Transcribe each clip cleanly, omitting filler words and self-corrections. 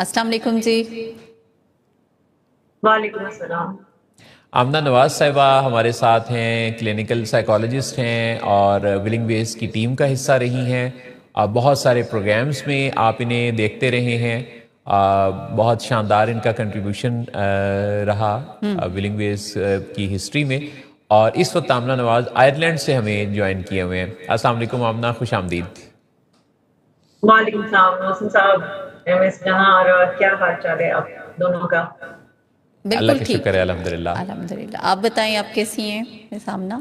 السلام علیکم جی. وعلیکم السلام. آمنہ نواز صاحبہ ہمارے ساتھ ہیں، کلینکل سائیکالوجسٹ ہیں اور ولنگ ویز کی ٹیم کا حصہ رہی ہیں. بہت سارے پروگرامز میں آپ انہیں دیکھتے رہے ہیں. بہت شاندار ان کا کنٹریبیوشن رہا ولنگ ویز کی ہسٹری میں. اور اس وقت آمنہ نواز آئرلینڈ سے ہمیں جوائن کیے ہوئے ہیں. السلام علیکم آمنہ، خوش آمدید. وعلیکم السلام محسن صاحب، MS جہاں، اور کیا حال چال ہے آپ دونوں کا؟ اللہ بالکل کا ٹھیک. شکر ہے، الحمدللہ. الحمدللہ. آپ بتائیں آپ کیسی ہیں مس آمنہ؟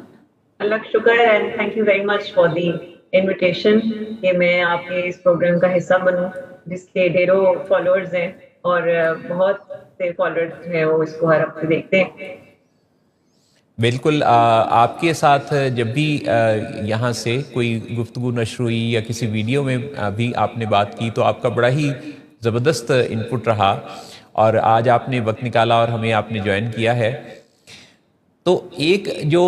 اللہ کا شکر ہے، and thank you very much for the invitation کہ میں آپ کے اس پروگرام کا حصہ بنوں، جس کے ڈھیروں فالوورز ہیں اور بہت سے فالوورز جو ہیں وہ اس کو ہر ہفتے دیکھتے ہیں. بالکل. آپ کے ساتھ جب بھی یہاں سے کوئی گفتگو نشر ہوئی یا کسی ویڈیو میں بھی آپ نے بات کی تو آپ کا بڑا ہی زبردست ان پٹ رہا، اور آج آپ نے وقت نکالا اور ہمیں آپ نے جوائن کیا ہے. تو ایک جو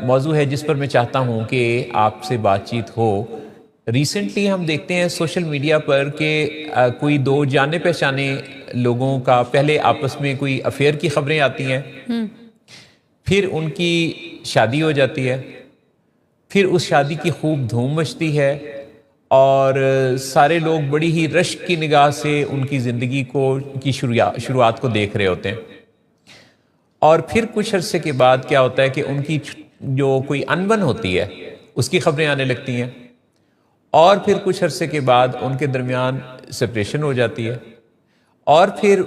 موضوع ہے جس پر میں چاہتا ہوں کہ آپ سے بات چیت ہو، ریسنٹلی ہم دیکھتے ہیں سوشل میڈیا پر کہ کوئی دو جانے پہچانے لوگوں کا پہلے آپس میں کوئی افیئر کی خبریں آتی ہیں، پھر ان کی شادی ہو جاتی ہے، پھر اس شادی کی خوب دھوم مچتی ہے، اور سارے لوگ بڑی ہی رشک کی نگاہ سے ان کی زندگی کی شروعات کو دیکھ رہے ہوتے ہیں. اور پھر کچھ عرصے کے بعد کیا ہوتا ہے کہ ان کی جو کوئی انبن ہوتی ہے اس کی خبریں آنے لگتی ہیں، اور پھر کچھ عرصے کے بعد ان کے درمیان سپریشن ہو جاتی ہے، اور پھر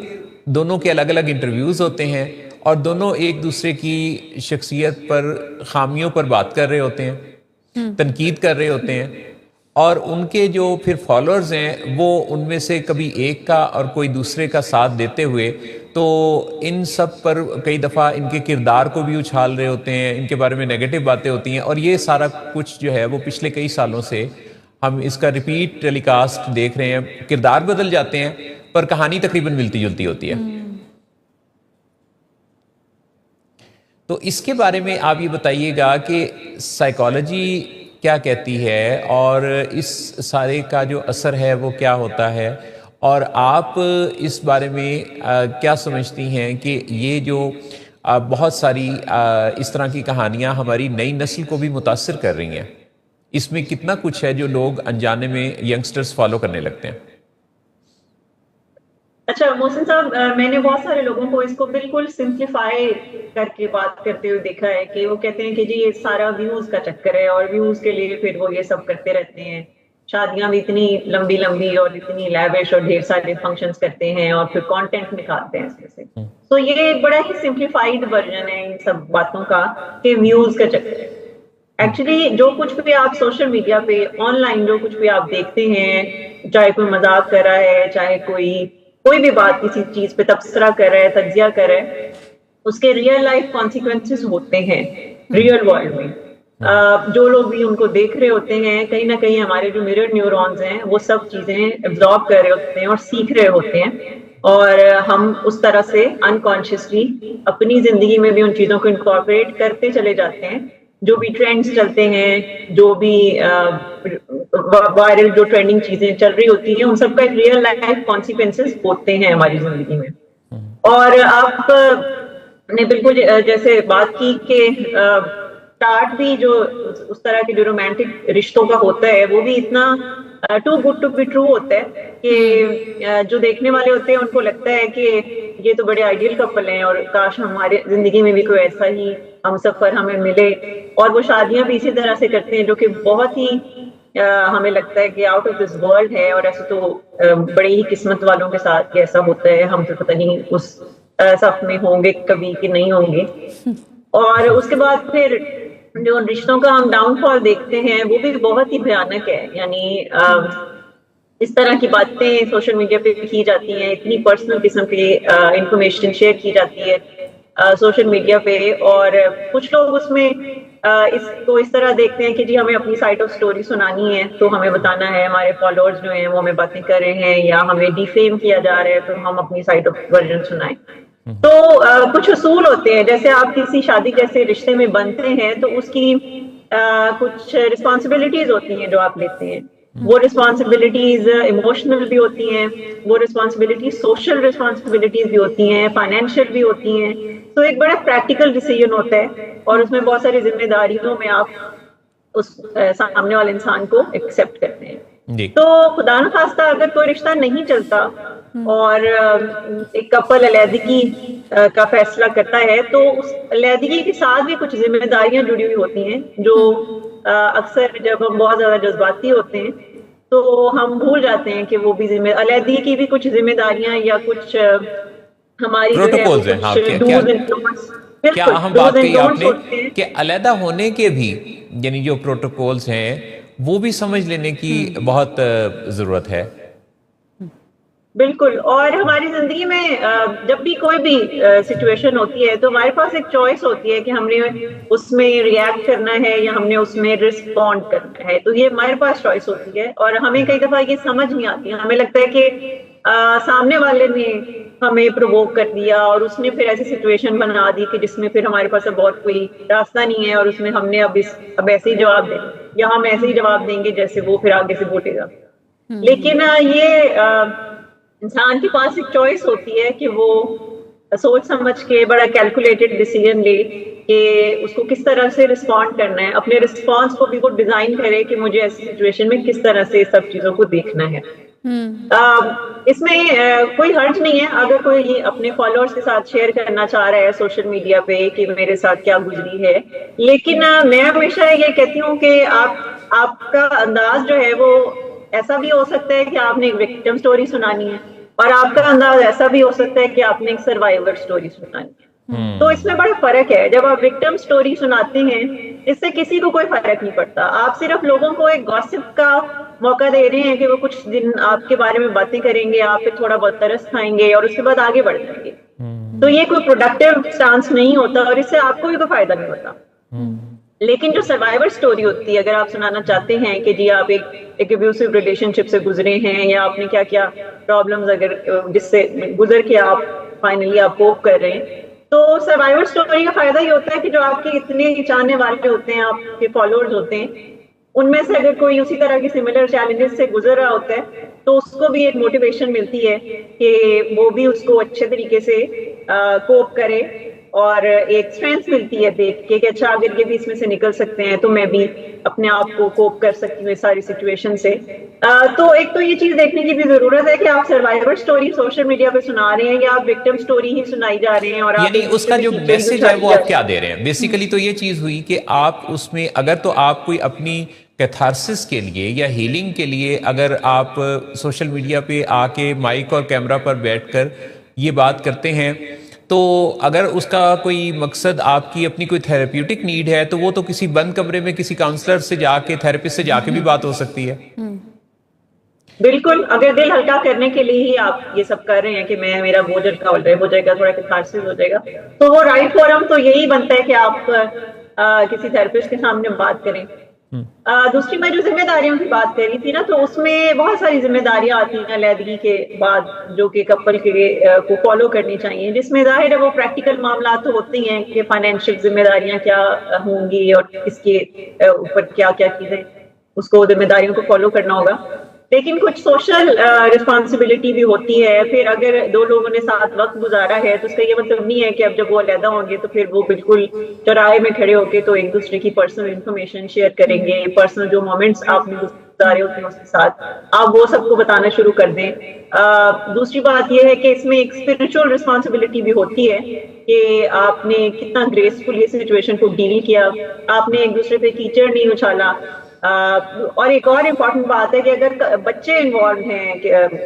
دونوں کے الگ الگ انٹرویوز ہوتے ہیں، اور دونوں ایک دوسرے کی شخصیت پر، خامیوں پر بات کر رہے ہوتے ہیں، تنقید کر رہے ہوتے ہیں. اور ان کے جو پھر فالوورز ہیں وہ ان میں سے کبھی ایک کا اور کوئی دوسرے کا ساتھ دیتے ہوئے تو ان سب پر کئی دفعہ ان کے کردار کو بھی اچھال رہے ہوتے ہیں، ان کے بارے میں نیگیٹو باتیں ہوتی ہیں. اور یہ سارا کچھ جو ہے وہ پچھلے کئی سالوں سے ہم اس کا ریپیٹ ٹیلی کاسٹ دیکھ رہے ہیں. کردار بدل جاتے ہیں پر کہانی تقریباً ملتی جلتی ہوتی ہے. تو اس کے بارے میں آپ یہ بتائیے گا کہ سائیکالوجی کیا کہتی ہے، اور اس سارے کا جو اثر ہے وہ کیا ہوتا ہے، اور آپ اس بارے میں کیا سمجھتی ہیں کہ یہ جو بہت ساری اس طرح کی کہانیاں ہماری نئی نسل کو بھی متاثر کر رہی ہیں، اس میں کتنا کچھ ہے جو لوگ انجانے میں ینگسٹرز فالو کرنے لگتے ہیں؟ اچھا محسن صاحب، میں نے بہت سارے لوگوں کو اس کو بالکل سمپلیفائی کر کے بات کرتے ہوئے دیکھا ہے کہ وہ کہتے ہیں کہ جی یہ سارا ویوز کا چکر ہے، اور ویوز کے لیے پھر وہ یہ سب کرتے رہتے ہیں. شادیاں بھی اتنی لمبی لمبی اور اتنی لیوش اور ڈھیر سارے فنکشنز کرتے ہیں اور پھر کانٹینٹ نکالتے ہیں اس میں سے. تو یہ ایک بڑا ہی سمپلیفائڈ ورژن ہے ان سب باتوں کا کہ ویوز کا چکر ہے. ایکچولی جو کچھ بھی آپ سوشل میڈیا پہ آن لائن جو کچھ بھی آپ دیکھتے ہیں، چاہے کوئی مذاق کر رہا ہے، چاہے کوئی بھی بات کسی چیز پہ تبصرہ کر رہا ہے، تجزیہ کر رہا ہے، اس کے ریئل لائف کانسیکوینسز ہوتے ہیں ریئل ورلڈ میں. جو لوگ بھی ان کو دیکھ رہے ہوتے ہیں، کہیں نہ کہیں ہمارے جو میرر نیورونز ہیں وہ سب چیزیں ایبزارب کر رہے ہوتے ہیں اور سیکھ رہے ہوتے ہیں، اور ہم اس طرح سے انکانشیسلی اپنی زندگی میں بھی ان چیزوں کو انکارپوریٹ کرتے چلے جاتے ہیں. جو بھی ٹرینڈز چلتے ہیں، جو بھی وائرل جو ٹرینڈنگ چیزیں چل رہی ہوتی ہیں، ان سب کا ایک ریئل لائف کانسیکوینسز ہوتے ہیں ہماری زندگی میں. اور آپ نے بالکل جیسے بات کی کہ اسٹارٹ بھی جو اس طرح کے جو رومانٹک رشتوں کا ہوتا ہے وہ بھی اتنا too good to be true ہوتا ہے کہ جو دیکھنے والے ہوتے ہیں ان کو لگتا ہے کہ یہ تو بڑے آئیڈیل کپل ہیں، اور کاش ہمارے زندگی میں بھی کوئی ایسا ہی ہم سفر ہمیں ملے. اور وہ شادیاں بھی اسی طرح سے کرتے ہیں جو کہ بہت ہی ہمیں لگتا ہے کہ آؤٹ آف دس ورلڈ ہے، اور ایسے تو بڑے ہی قسمت والوں کے ساتھ ایسا ہوتا ہے. ہم تو پتہ نہیں اس صف میں ہوں گے کبھی کہ نہیں ہوں گے. اور اس کے بعد پھر جو رشتوں کا ہم ڈاؤن فال دیکھتے ہیں وہ بھی بہت ہی بھیانک ہے. یعنی اس طرح کی باتیں سوشل میڈیا پہ کی جاتی ہیں، اتنی پرسنل قسم کی انفارمیشن شیئر کی جاتی ہے سوشل میڈیا پہ، اور کچھ لوگ اس میں اس کو اس طرح دیکھتے ہیں کہ جی ہمیں اپنی سائڈ آف سٹوری سنانی ہے تو ہمیں بتانا ہے، ہمارے فالوورز جو ہیں وہ ہمیں باتیں کر رہے ہیں یا ہمیں ڈیفیم کیا جا رہا ہے تو ہم اپنی سائڈ آف ورژن سنائیں. تو کچھ اصول ہوتے ہیں، جیسے آپ کسی شادی جیسے رشتے میں بنتے ہیں تو اس کی کچھ رسپانسبلٹیز ہوتی ہیں جو آپ لیتے ہیں. وہ رسپانسبلٹیز ایموشنل بھی ہوتی ہیں, وہ رسپانسبلٹیز سوشل رسپانسبلٹیز بھی ہوتی ہیں, فائنینشیل بھی ہوتی ہیں. تو ایک بڑا پریکٹیکل ڈیسیژن ہوتا ہے اور اس میں بہت ساری ذمہ داریوں میں آپ اس سامنے والے انسان کو ایکسیپٹ کرتے ہیں. تو خدا نخواستہ اگر کوئی رشتہ نہیں چلتا اور ایک کپل علیحدگی کا فیصلہ کرتا ہے تو اس علیحدگی کے ساتھ بھی کچھ ذمہ داریاں جڑی ہوئی ہوتی ہیں جو اکثر جب ہم بہت زیادہ جذباتی ہوتے ہیں تو ہم بھول جاتے ہیں کہ وہ بھی علیحدگی کی بھی کچھ ذمہ داریاں یا کچھ ہماری کیا اہم بات کہی آپ نے کہ علیحدہ ہونے کے بھی یعنی جو پروٹوکولز ہیں وہ بھی سمجھ لینے کی بہت ضرورت ہے. بالکل. اور ہماری زندگی میں جب بھی کوئی بھی سچویشن ہوتی ہے تو ہمارے پاس ایک چوائس ہوتی ہے کہ ہم نے اس میں ریئیکٹ کرنا ہے یا ہم نے اس میں رسپونڈ کرنا ہے. تو یہ ہمارے پاس چوائس ہوتی ہے اور ہمیں کئی دفعہ یہ سمجھ نہیں آتی. ہمیں لگتا ہے کہ سامنے والے نے ہمیں پرووک کر دیا اور اس نے پھر ایسی سچویشن بنا دی کہ جس میں پھر ہمارے پاس اب اور کوئی راستہ نہیں ہے اور اس میں ہم نے اب ایسے ہی جواب دیں یا ہم ایسے ہی جواب دیں گے جیسے وہ پھر آگے سے بولے گا. لیکن یہ انسان کے پاس ایک چوائس ہوتی ہے کہ وہ سوچ سمجھ کے بڑا کیلکولیٹڈ ڈیسیژن لے کہ اس کو کس طرح سے رسپونڈ کرنا ہے. اپنے رسپانس کو بھی وہ ڈیزائن کرے کہ مجھے ایسی سچویشن میں کس طرح سے سب چیزوں کو دیکھنا ہے. اس میں کوئی حرج نہیں ہے اگر کوئی اپنے فالوورز کے ساتھ شیئر کرنا چاہ رہا ہے سوشل میڈیا پہ کہ میرے ساتھ کیا گزری ہے. لیکن میں ہمیشہ یہ کہتی ہوں کہ آپ کا انداز جو ہے وہ ایسا بھی ہو سکتا ہے کہ آپ نے ایک وکٹم سٹوری سنانی ہے اور آپ کا انداز ایسا بھی ہو سکتا ہے کہ آپ نے ایک سروائیور سٹوری سنانی ہے. تو اس میں بڑا فرق ہے. جب آپ وکٹم سٹوری سناتے ہیں اس سے کسی کو کوئی فرق نہیں پڑتا. آپ صرف لوگوں کو ایک گوسپ کا موقع دے رہے ہیں کہ وہ کچھ دن آپ کے بارے میں باتیں کریں گے, آپ پہ تھوڑا بہت ترس کھائیں گے اور اس کے بعد آگے بڑھ جائیں گے. تو یہ کوئی پروڈکٹیو سٹانس نہیں ہوتا اور اس سے آپ کو بھی کوئی فائدہ نہیں ہوتا. لیکن جو سروائیور سٹوری ہوتی ہے, اگر آپ سنانا چاہتے ہیں کہ جی آپ ایک ابیوسو ریلیشن شپ سے گزرے ہیں یا آپ نے کیا کیا پرابلمز اگر جس سے گزر کے آپ فائنلی آپ کوپ کر رہے ہیں, تو سروائیور سٹوری کا فائدہ یہ ہوتا ہے کہ جو آپ کے اتنے چاہنے والے ہوتے ہیں, آپ کے فالوورز ہوتے ہیں, ان میں سے اگر کوئی اسی طرح کی سملر چیلنجز سے گزر رہا ہوتا ہے تو اس کو بھی ایک موٹیویشن ملتی ہے کہ وہ بھی اس کو اچھے طریقے سے کوپ کرے اور ایک اسٹرینتھ ملتی ہے دیکھ کے کہ اچھا اگر یہ بھی اس میں سے نکل سکتے ہیں تو میں بھی اپنے آپ کو کوپ کر سکتی ہوں اس ساری سچویشن سے. تو ایک تو یہ چیز دیکھنے کی بھی ضرورت ہے کہ آپ سروائیور سٹوری سوشل میڈیا پہ سنا رہے ہیں یا آپ وکٹم سٹوری ہی سنائی جا رہے ہیں اور یعنی اس کا جو میسج ہے وہ آپ کیا دے رہے ہیں. بیسیکلی تو یہ چیز ہوئی کہ آپ اس میں اگر تو آپ کوئی اپنی کیتھارسس کے لیے یا ہیلنگ کے لیے اگر آپ سوشل میڈیا پہ آ کے مائک اور کیمرہ پر بیٹھ کر یہ بات کرتے ہیں تو اگر اس کا کوئی مقصد آپ کی اپنی کوئی تھیراپیوٹک نیڈ ہے تو وہ تو کسی بند کمرے میں کسی کاؤنسلر سے جا کے تھراپسٹ سے جا کے بھی بات ہو سکتی ہے. بالکل. اگر دل ہلکا کرنے کے لیے ہی آپ یہ سب کر رہے ہیں کہ میں میرا بوجھ ہلکا ہو جائے گا تھوڑا کیتھارسس ہو جائے گا تو وہ رائٹ فورم تو یہی بنتا ہے کہ آپ کسی تھراپسٹ کے سامنے بات کریں. دوسری میں جو ذمہ داریوں کی بات کر رہی تھی نا, تو اس میں بہت ساری ذمہ داریاں آتی ہیں علیحدگی کے بعد جو کہ کپل کو فالو کرنی چاہیے, جس میں ظاہر ہے وہ پریکٹیکل معاملات تو ہوتے ہیں کہ فائنینشیل ذمہ داریاں کیا ہوں گی اور اس کے اوپر کیا کیا چیزیں اس کو ذمہ داریوں کو فالو کرنا ہوگا. لیکن کچھ سوشل رسپانسبلٹی بھی ہوتی ہے. پھر اگر دو لوگوں نے ساتھ وقت گزارا ہے تو اس کا یہ مطلب نہیں ہے کہ اب جب وہ علیحدہ ہوں گے تو پھر وہ بالکل چوراہے میں کھڑے ہو کے تو ایک دوسرے کی پرسنل انفارمیشن شیئر کریں گے, پرسنل جو مومنٹس آپ نے گزارے ہوتے ہیں اس کے ساتھ آپ وہ سب کو بتانا شروع کر دیں. دوسری بات یہ ہے کہ اس میں ایک اسپرچل رسپانسبلٹی بھی ہوتی ہے کہ آپ نے کتنا گریسفل یہ سچویشن کو ڈیل کیا, آپ نے ایک دوسرے پہ کیچڑ نہیں اچھالا. اور ایک اور امپورٹنٹ بات ہے کہ اگر بچے انوالو ہیں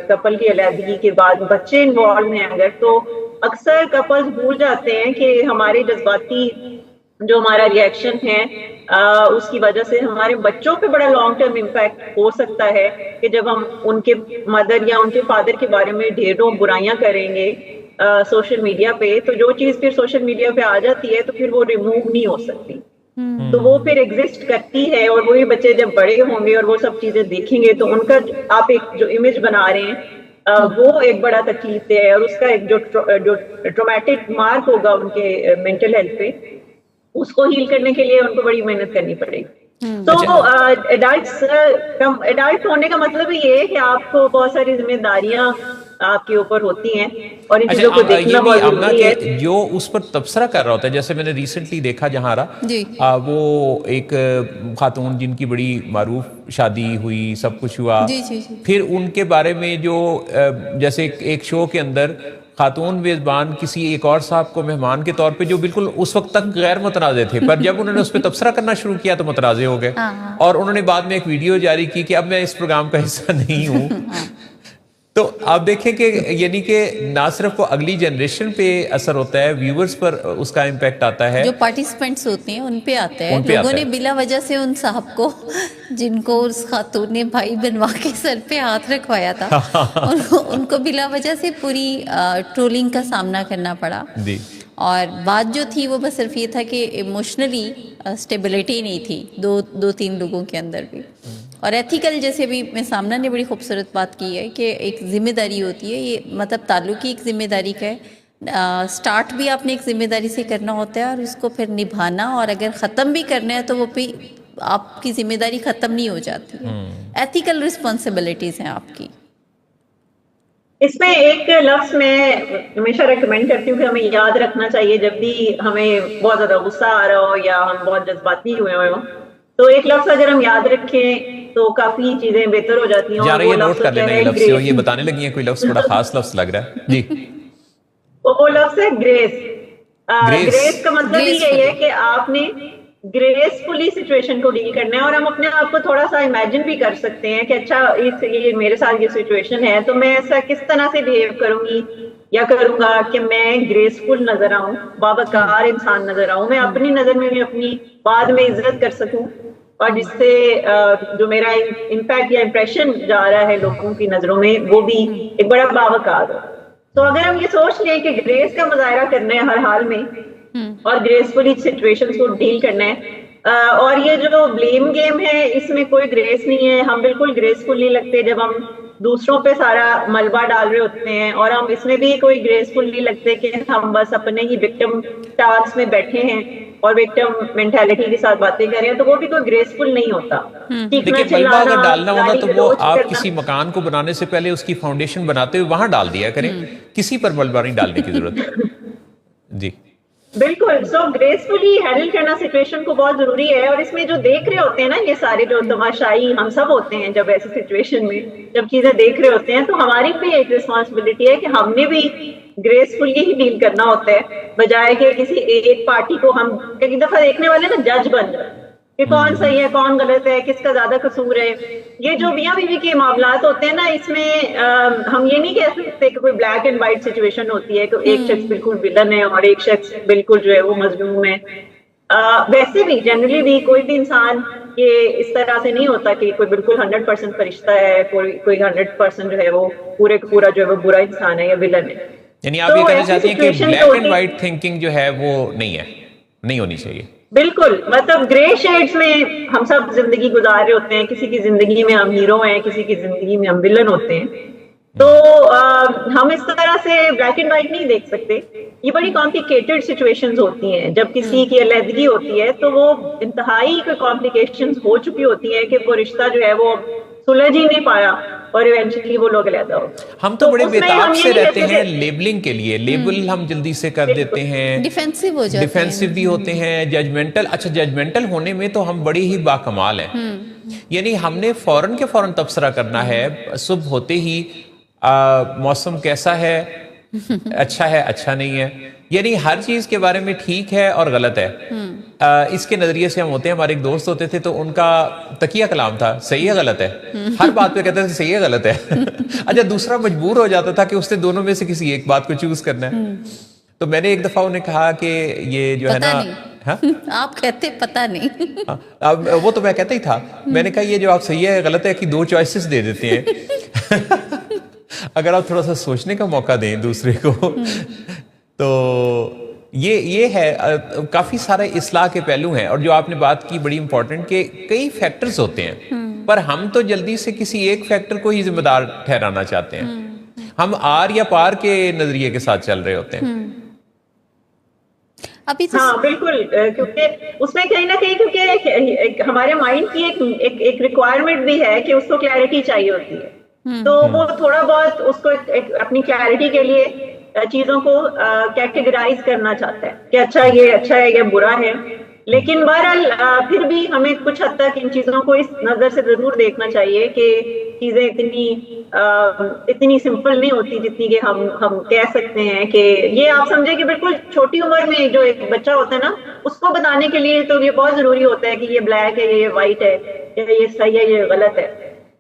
کپل کی علیحدگی کے بعد بچے انوالو ہیں اگر, تو اکثر کپلز بھول جاتے ہیں کہ ہمارے جذباتی جو ہمارا ریئیکشن ہے اس کی وجہ سے ہمارے بچوں پہ بڑا لانگ ٹرم امپیکٹ ہو سکتا ہے کہ جب ہم ان کے مدر یا ان کے فادر کے بارے میں ڈھیروں برائیاں کریں گے سوشل میڈیا پہ, تو جو چیز پھر سوشل میڈیا پہ آ جاتی ہے تو پھر وہ ریموو نہیں ہو سکتی. تو وہ پھر ایگزسٹ کرتی ہے اور وہی بچے جب بڑے ہوں گے اور وہ سب چیزیں دیکھیں گے تو ان کا آپ ایک جو امیج بنا رہے ہیں وہ ایک بڑا تکلیف ہے اور اس کا ایک جو ٹرومیٹک مارک ہوگا ان کے مینٹل ہیلتھ پہ, اس کو ہیل کرنے کے لیے ان کو بڑی محنت کرنی پڑے گی. تو ایڈلٹ ہونے کا مطلب یہ ہے کہ آپ کو بہت ساری ذمہ داریاں آپ کے اوپر ہوتی ہیں اور ان چیزوں کو دیکھنا بہت ضروری ہے. جو اس پر تبصرہ کر رہا ہوتا ہے، جیسے میں نے ریسنٹلی دیکھا جہاں وہ ایک خاتون جن کی بڑی معروف شادی ہوئی، سب کچھ ہوا، پھر ان کے بارے میں جو جیسے ایک شو کے اندر خاتون میزبان کسی ایک اور صاحب کو مہمان کے طور پہ جو بالکل اس وقت تک غیر متنازع تھے، پر جب انہوں نے اس پہ تبصرہ کرنا شروع کیا تو متنازع ہو گئے، اور انہوں نے بعد میں ایک ویڈیو جاری کی کہ اب میں اس پروگرام کا حصہ نہیں ہوں. تو آپ دیکھیں کہ یعنی کہ نہ صرف وہ اگلی جنریشن پہ اثر ہوتا ہے، ویورز پر اس کا امپیکٹ آتا ہے، جو پارٹیسپینٹس ہوتے ہیں ان پہ آتا ہے. لوگوں نے بلا وجہ سے ان صاحب کو، جن کو اس خاتون نے بھائی بنوا کے سر پہ ہاتھ رکھوایا تھا، ان کو بلا وجہ سے پوری ٹرولنگ کا سامنا کرنا پڑا. اور بات جو تھی وہ بس صرف یہ تھا کہ ایموشنلی اسٹیبلٹی نہیں تھی دو تین لوگوں کے اندر بھی. اور ایتھیکل، جیسے بھی میں سامنا نے بڑی خوبصورت بات کی ہے کہ ایک ذمہ داری ہوتی ہے، یہ مطلب تعلق ہی ایک ذمہ داری کا ہے. سٹارٹ بھی آپ نے ایک ذمہ داری سے کرنا ہوتا ہے اور اس کو پھر نبھانا، اور اگر ختم بھی کرنا ہے تو وہ بھی آپ کی ذمہ داری ختم نہیں ہو جاتی ہے. ایتھیکل رسپانسبلٹیز ہیں آپ کی. اس میں ایک لفظ میں ہمیشہ ریکمینڈ کرتی ہوں کہ ہمیں یاد رکھنا چاہیے جب بھی ہمیں بہت زیادہ غصہ آ رہا ہو یا ہم بہت جذباتی ہوئے ہوں، تو ایک لفظ اگر ہم یاد رکھیں تو کافی چیزیں بہتر ہو جاتی ہیں. یہ نوٹ کر لینا، یہ لفظ یہ بتانے لگی ہیں کوئی لفظ بڑا خاص لفظ لگ رہا ہے. جی، وہ لفظ ہے گریس. گریس کا مطلب یہی ہے کہ آپ نے گریسفلی سچویشن کو ڈیل کرنا ہے، اور ہم اپنے آپ کو تھوڑا سا امیجن بھی کر سکتے ہیں کہ اچھا یہ میرے ساتھ یہ سچویشن ہے تو میں ایسا کس طرح سے بہیو کروں گی یا کروں گا کہ میں گریسفل نظر آؤں، باوقار انسان نظر آؤں، میں اپنی نظر میں بھی اپنی بعد میں عزت کر سکوں، اور جس سے جو میرا امپیکٹ یا امپریشن جا رہا ہے لوگوں کی نظروں میں وہ بھی ایک بڑا باوقار ہو. تو اگر ہم یہ سوچ لیں کہ گریس کا مظاہرہ کرنا ہے ہر حال میں اور گریسفلی سچویشنز کو ڈیل کرنا ہے، اور یہ جو بلیم گیم ہے اس میں کوئی گریس نہیں ہے. ہم بالکل گریسفل نہیں لگتے جب ہم دوسروں پہ سارا ملبہ ڈال رہے ہوتے ہیں، اور ہم اس میں بھی کوئی گریسفل نہیں لگتے کہ ہم بس اپنے ہی وکٹم ٹاسک میں بیٹھے ہیں اور وکٹم مینٹالٹی کے ساتھ باتیں کر رہے ہیں، تو وہ بھی کوئی گریسفل نہیں ہوتا. دیکھیں، ملبہ اگر ڈالنا ہوگا تو وہ آپ کسی مکان کو بنانے سے پہلے اس کی فاؤنڈیشن بناتے ہوئے وہاں ڈال دیا کریں، کسی پر ملبہ نہیں ڈالنے کی ضرورت. جی بالکل. سو گریسفلی ہینڈل کرنا سچویشن کو بہت ضروری ہے. اور اس میں جو دیکھ رہے ہوتے ہیں نا، یہ سارے جو تماشائی ہم سب ہوتے ہیں، جب ایسی سچویشن میں جب چیزیں دیکھ رہے ہوتے ہیں تو ہماری بھی ایک رسپانسبلٹی ہے کہ ہم نے بھی گریسفلی ہی ڈیل کرنا ہوتا ہے، بجائے کہ کسی ایک پارٹی کو ہم ایک دفعہ دیکھنے والے نا جج بن جائیں کہ کون صحیح ہے کون غلط ہے، کس کا زیادہ قصور ہے. یہ جو میاں بیوی کے معاملات ہوتے ہیں نا، اس میں ہم یہ نہیں کہہ سکتے کہ کوئی بلیک اینڈ وائٹ سچویشن ہوتی ہے کہ ایک شخص بالکل ولن ہے اور ایک شخص بالکل جو ہے وہ مظلوم ہے. ویسے بھی جنرلی بھی کوئی بھی انسان یہ اس طرح سے نہیں ہوتا کہ کوئی بالکل 100% فرشتہ ہے، کوئی 100% جو ہے وہ پورے کا پورا جو ہے وہ برا انسان ہے یا ولن ہے. یعنی آپ یہ کہنا چاہتی ہیں کہ بلیک اینڈ وائٹ تھنکنگ جو ہے وہ نہیں ہونی چاہیے. بالکل، مطلب گرے شیڈز میں ہم سب زندگی گزار رہے ہوتے ہیں. کسی کی زندگی میں ہم ہیرو ہیں، کسی کی زندگی میں ہم ولن ہوتے ہیں. تو ہم اس طرح سے بلیک اینڈ وائٹ نہیں دیکھ سکتے. یہ بڑی کمپلیکیٹڈ سچویشنز ہوتی ہیں. جب کسی کی علیحدگی ہوتی ہے تو وہ انتہائی کوئی کمپلیکیشنز ہو چکی ہوتی ہیں کہ وہ رشتہ جو ہے وہ سلجھ ہی نہیں پایا اور ایونچولی وہ لوگ علیحدہ ہو. ہم تو بڑے بےتاب سے رہتے ہیں لیبلنگ کے لیے، لیبل ہم جلدی سے کر دیتے ہیں، ڈیفینسو ہو جاتے ہیں، ڈیفینسو بھی ہوتے ہیں، ججمنٹل. اچھا، ججمنٹل ہونے میں تو ہم بڑی ہی باکمال ہیں. یعنی ہم نے فوراً کے فوراً تبصرہ کرنا ہے. صبح ہوتے ہی موسم کیسا ہے، اچھا ہے اچھا نہیں ہے، یعنی ہر چیز کے بارے میں ٹھیک ہے اور غلط ہے. اس کے نظریے سے ہم ہوتے ہیں. ہمارے ایک دوست ہوتے تھے تو ان کا تقیہ کلام تھا صحیح ہے غلط ہے. ہر بات پہ کہتے تھے صحیح ہے غلط ہے. اچھا، دوسرا مجبور ہو جاتا تھا کہ اس نے دونوں میں سے کسی ایک بات کو چوز کرنا ہے. تو میں نے ایک دفعہ انہیں کہا کہ یہ جو ہے نا، آپ کہتے پتہ نہیں، وہ تو میں کہتا ہی تھا. میں نے کہا یہ جو آپ صحیح ہے غلط ہے کی 2 چوائسز دے دیتے ہیں. اگر آپ تھوڑا سا سوچنے کا موقع دیں دوسرے کو تو یہ ہے. کافی سارے اصلاح کے پہلو ہیں. اور جو آپ نے بات کی بڑی امپورٹنٹ کہ کئی فیکٹرز ہوتے ہیں، پر ہم تو جلدی سے کسی ایک فیکٹر کو ہی ذمہ دار ٹھہرانا چاہتے ہیں. ہم آر یا پار کے نظریے کے ساتھ چل رہے ہوتے ہیں. ابھی تو ہاں بالکل، کیونکہ اس میں کہیں نہ کہیں کیونکہ ہمارے مائنڈ کی ایک ریکوائرمنٹ بھی ہے کہ اس کو کلیئرٹی چاہیے ہوتی ہے، تو وہ تھوڑا بہت اس کو اپنی کلیئرٹی کے لیے چیزوں کو کیٹیگرائز کرنا چاہتا ہے کہ اچھا ہے یہ برا ہے، لیکن بہرحال پھر بھی ہمیں کچھ حد تک ان چیزوں کو اس نظر سے ضرور دیکھنا چاہیے کہ چیزیں اتنی سمپل نہیں ہوتی جتنی کہ ہم کہہ سکتے ہیں کہ یہ آپ سمجھے کہ بالکل چھوٹی عمر میں جو ایک بچہ ہوتا ہے نا، اس کو بتانے کے لیے تو یہ بہت ضروری ہوتا ہے کہ یہ بلیک ہے، یہ وائٹ ہے، یہ صحیح ہے، یہ غلط ہے،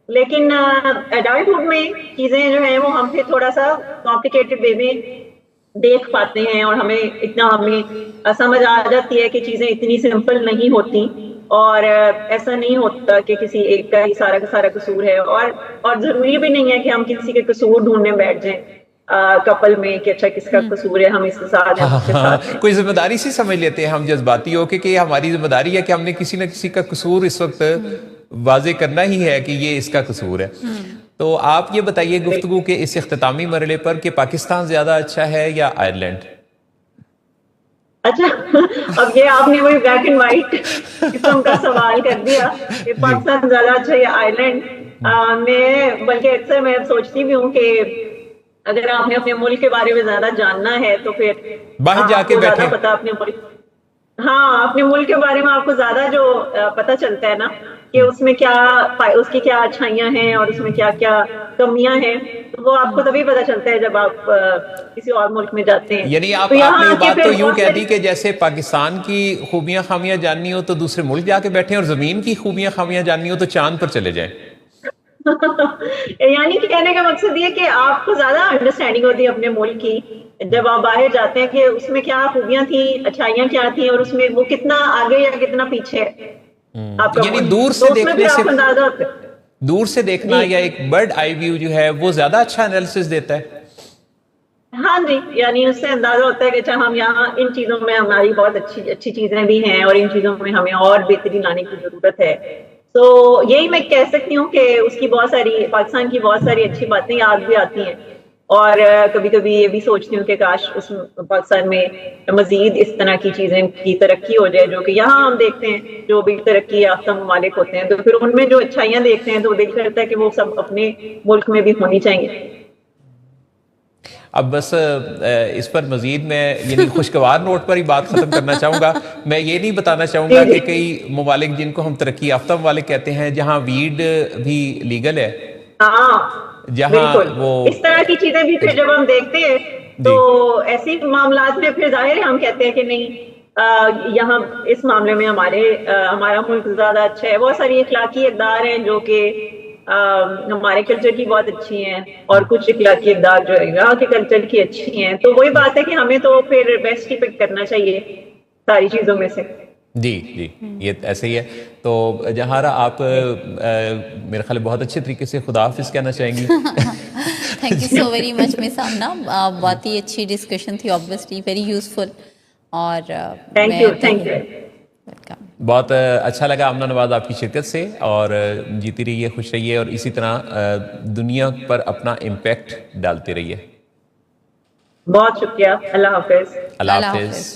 لیکن ایڈلٹہڈ میں چیزیں جو ہیں وہ ہم پھر تھوڑا سا کمپلیکیٹڈ وے میں دیکھ پاتے ہیں، اور ہمیں سمجھ آ جاتی ہے کہ چیزیں اتنی سمپل نہیں ہوتی، اور ایسا نہیں ہوتا کہ کسی ایک کا ہی سارا کا سارا قصور ہے، اور ضروری بھی نہیں ہے کہ ہم کسی کے قصور ڈھونڈنے بیٹھ جائیں کپل میں کہ اچھا کس کا قصور ہے، ہم اس کے ساتھ ہیں، اس کے ساتھ ہیں۔ کوئی ذمہ داری سی سمجھ لیتے ہیں ہم جذباتی ہو کہ ہماری ذمہ داری ہے کہ ہم نے کسی نہ کسی کا قصور اس وقت واضح کرنا ہی ہے کہ یہ اس کا قصور ہے۔ تو آپ یہ بتائیے گفتگو کے اس اختتامی مرحلے پر کہ پاکستان زیادہ اچھا ہے یا آئرلینڈ؟ اچھا، اب یہ آپ نے وہی بلیک اینڈ وائٹ قسم کا سوال کر دیا کہ پاکستان زیادہ اچھا یا آئرلینڈ۔ میں بلکہ اکثر میں سوچتی بھی ہوں کہ اگر آپ نے اپنے ملک کے بارے میں زیادہ جاننا ہے تو پھر باہر جا کے بیٹھے، پتا اپنے ملک، ہاں اپنے ملک کے بارے میں آپ کو زیادہ جو پتا چلتا ہے نا کہ اس میں کیا، اس کی کیا اچھائیاں ہیں اور اس میں کیا کیا کمیاں ہیں، تو وہ آپ کو تبھی پتا چلتا ہے جب آپ کسی اور ملک میں جاتے ہیں۔ یعنی آپ نے یہ بات تو یوں کہہ دی کہ جیسے پاکستان کی خوبیاں خامیاں جاننی ہو تو دوسرے ملک جا کے بیٹھیں، اور زمین کی خوبیاں خامیاں جاننی ہو تو چاند پر چلے جائیں۔ یعنی کہ کہنے کا مقصد یہ کہ آپ کو زیادہ انڈرسٹینڈنگ ہوتی ہے اپنے ملک کی جب آپ باہر جاتے ہیں کہ اس میں کیا خوبیاں تھیں، اچھائیاں کیا تھیں، اور اس میں وہ کتنا آگے یا کتنا پیچھے ہے آپ کا یعنی ملک۔ دور سے دیکھنے سے، سے دور سے دیکھنا یا ایک برڈ آئی ویو جو ہے وہ زیادہ اچھا انالیسس دیتا ہے۔ ہاں جی، یعنی اس سے اندازہ ہوتا ہے کہ اچھا ہم یہاں ان چیزوں میں ہماری بہت اچھی چیزیں بھی ہیں اور ان چیزوں میں ہمیں اور بہتری لانے کی ضرورت ہے۔ تو یہی میں کہہ سکتی ہوں کہ اس کی بہت ساری، پاکستان کی بہت ساری اچھی باتیں یاد بھی آتی ہیں، اور کبھی کبھی یہ بھی سوچتی ہوں کہ کاش اس پاکستان میں مزید اس طرح کی چیزیں کی ترقی ہو جائے جو کہ یہاں ہم دیکھتے ہیں جو بھی ترقی یافتہ ممالک ہوتے ہیں، تو پھر ان میں جو اچھائیاں دیکھتے ہیں تو دل کرتا ہے کہ وہ سب اپنے ملک میں بھی ہونی چاہیے۔ اب بس اس پر مزید میں یعنی خوشگوار نوٹ پر ہی بات ختم کرنا چاہوں گا۔ میں یہ نہیں بتانا چاہوں گا کہ کئی ممالک جن کو ہم ترقی یافتہ ممالک کہتے ہیں جہاں ویڈ بھی لیگل ہے، ہاں جہاں وہ اس طرح کی چیزیں بھی پھر جب ہم دیکھتے ہیں تو ایسی معاملات میں پھر ظاہر ہے ہم کہتے ہیں کہ نہیں یہاں اس معاملے میں ہمارا ملک زیادہ اچھا ہے۔ بہت ساری اخلاقی اقدار ہیں جو کہ ہمارے کلچر کی بہت اچھی ہیں، اور کچھ اخلاقی اقدار جو ہے یہاں کے کلچر کی اچھی ہیں، تو وہی بات ہے کہ ہمیں تو پھر بیسٹ ہی پک کرنا چاہیے ساری چیزوں میں سے۔ جی یہ ایسے ہی ہے۔ تو جہارا آپ میرے خیال بہت اچھے طریقے سے خدا حافظ کہنا چاہیں گی۔ Thank you so very much miss Amna, بہت ہی اچھی ڈسکشن تھی، آبویسلی ویری یوزفل، اور تھینک یو بہت اچھا لگا آمنہ نواز آپ کی شرکت سے، اور جیتی رہیے، خوش رہیے، اور اسی طرح دنیا پر اپنا امپیکٹ ڈالتے رہیے۔ بہت شکریہ، اللہ حافظ۔ اللہ حافظ۔